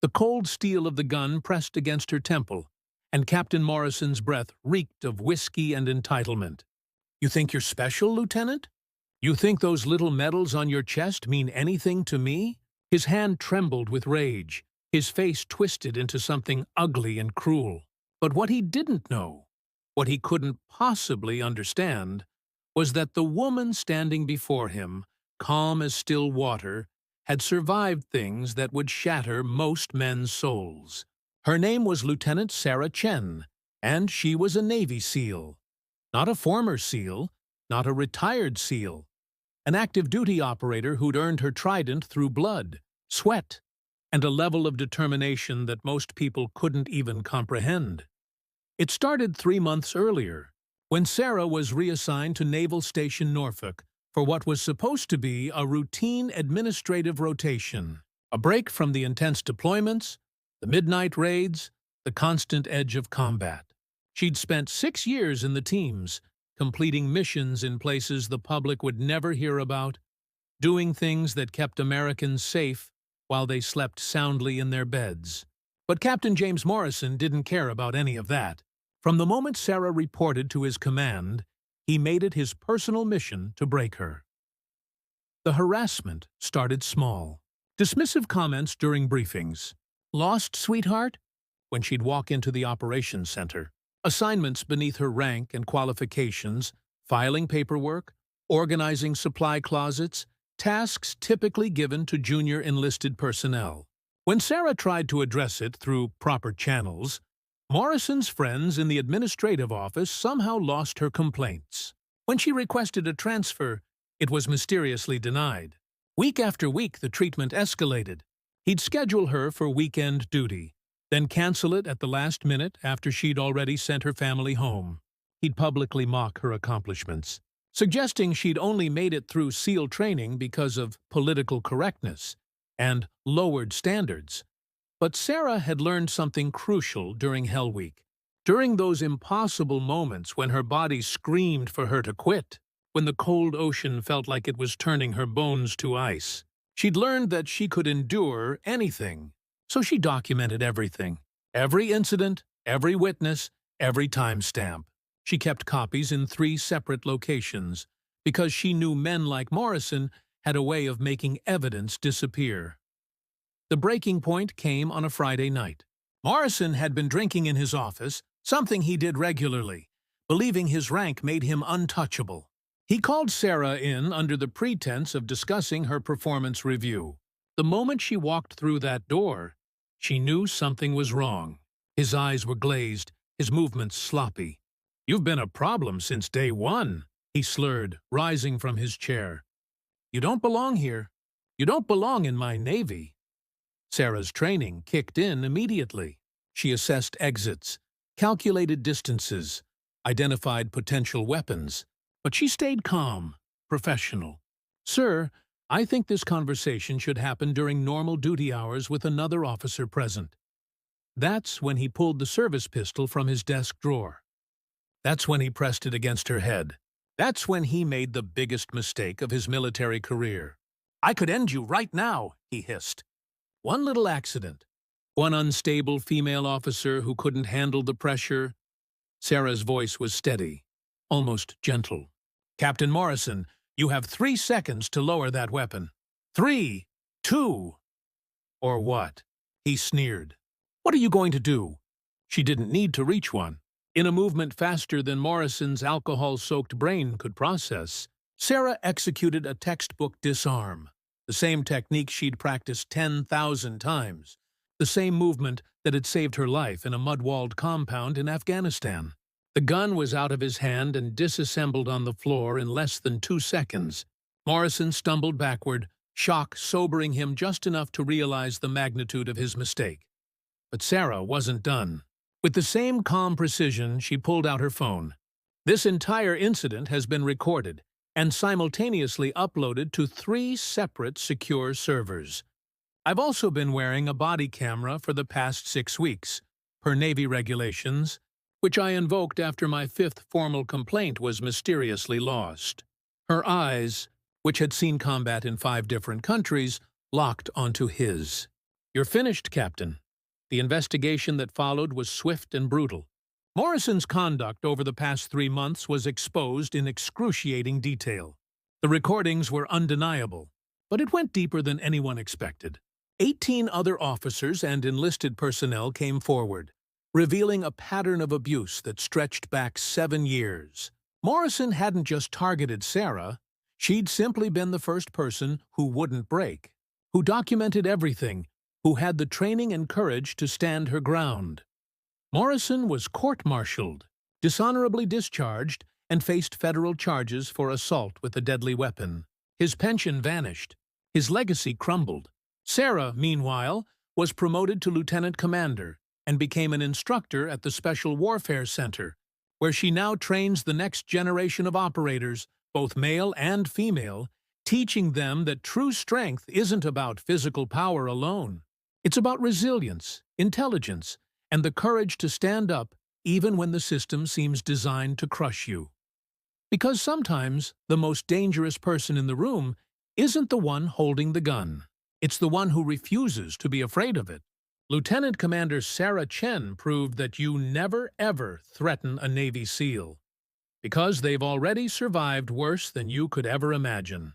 The cold steel of the gun pressed against her temple, and Captain Morrison's breath reeked of whiskey and entitlement. "You think you're special, Lieutenant? You think those little medals on your chest mean anything to me?" His hand trembled with rage, his face twisted into something ugly and cruel. But what he didn't know, what he couldn't possibly understand, was that the woman standing before him, calm as still water, had survived things that would shatter most men's souls. Her name was Lieutenant Sarah Chen, and she was a Navy SEAL. Not a former SEAL, not a retired SEAL. An active duty operator who'd earned her trident through blood, sweat, and a level of determination that most people couldn't even comprehend. It started 3 months earlier, when Sarah was reassigned to Naval Station Norfolk for what was supposed to be a routine administrative rotation, a break from the intense deployments, the midnight raids, the constant edge of combat. She'd spent 6 years in the teams, completing missions in places the public would never hear about, doing things that kept Americans safe while they slept soundly in their beds. But Captain James Morrison didn't care about any of that. From the moment Sarah reported to his command, he made it his personal mission to break her. The harassment started small. Dismissive comments during briefings. "Lost, sweetheart?" when she'd walk into the operations center. Assignments beneath her rank and qualifications, filing paperwork, organizing supply closets, tasks typically given to junior enlisted personnel. When Sarah tried to address it through proper channels, Morrison's friends in the administrative office somehow lost her complaints. When she requested a transfer, it was mysteriously denied. Week after week, the treatment escalated. He'd schedule her for weekend duty, then cancel it at the last minute after she'd already sent her family home. He'd publicly mock her accomplishments, suggesting she'd only made it through SEAL training because of political correctness and lowered standards. But Sarah had learned something crucial during Hell Week. During those impossible moments when her body screamed for her to quit, when the cold ocean felt like it was turning her bones to ice, she'd learned that she could endure anything. So she documented everything. Every incident, every witness, every timestamp. She kept copies in 3 separate locations, because she knew men like Morrison had a way of making evidence disappear. The breaking point came on a Friday night. Morrison had been drinking in his office, something he did regularly, believing his rank made him untouchable. He called Sarah in under the pretense of discussing her performance review. The moment she walked through that door, she knew something was wrong. His eyes were glazed, his movements sloppy. "You've been a problem since day one," he slurred, rising from his chair. "You don't belong here. You don't belong in my Navy." Sarah's training kicked in immediately. She assessed exits, calculated distances, identified potential weapons, but she stayed calm, professional. "Sir, I think this conversation should happen during normal duty hours with another officer present." That's when he pulled the service pistol from his desk drawer. That's when he pressed it against her head. That's when he made the biggest mistake of his military career. "I could end you right now," he hissed. One little accident, one unstable female officer who couldn't handle the pressure. Sarah's voice was steady, almost gentle. "Captain Morrison, you have 3 seconds to lower that weapon. 3, 2, or what?" He sneered. "What are you going to do?" She didn't need to reach one. In a movement faster than Morrison's alcohol-soaked brain could process, Sarah executed a textbook disarm, the same technique she'd practiced 10,000 times, the same movement that had saved her life in a mud-walled compound in Afghanistan. The gun was out of his hand and disassembled on the floor in less than 2 seconds. Morrison stumbled backward, shock sobering him just enough to realize the magnitude of his mistake. But Sarah wasn't done. With the same calm precision, she pulled out her phone. "This entire incident has been recorded and simultaneously uploaded to 3 separate secure servers. I've also been wearing a body camera for the past 6 weeks, per Navy regulations, which I invoked after my 5th formal complaint was mysteriously lost." Her eyes, which had seen combat in 5 different countries, locked onto his. "You're finished, Captain." The investigation that followed was swift and brutal. Morrison's conduct over the past 3 months was exposed in excruciating detail. The recordings were undeniable, but it went deeper than anyone expected. 18 other officers and enlisted personnel came forward, revealing a pattern of abuse that stretched back 7 years. Morrison hadn't just targeted Sarah, she'd simply been the first person who wouldn't break, who documented everything, who had the training and courage to stand her ground. Morrison was court-martialed, dishonorably discharged, and faced federal charges for assault with a deadly weapon. His pension vanished. His legacy crumbled. Sarah, meanwhile, was promoted to lieutenant commander and became an instructor at the Special Warfare Center, where she now trains the next generation of operators, both male and female, teaching them that true strength isn't about physical power alone. It's about resilience, intelligence, and the courage to stand up even when the system seems designed to crush you. Because sometimes the most dangerous person in the room isn't the one holding the gun. It's the one who refuses to be afraid of it. Lieutenant Commander Sarah Chen proved that you never ever threaten a Navy SEAL, because they've already survived worse than you could ever imagine.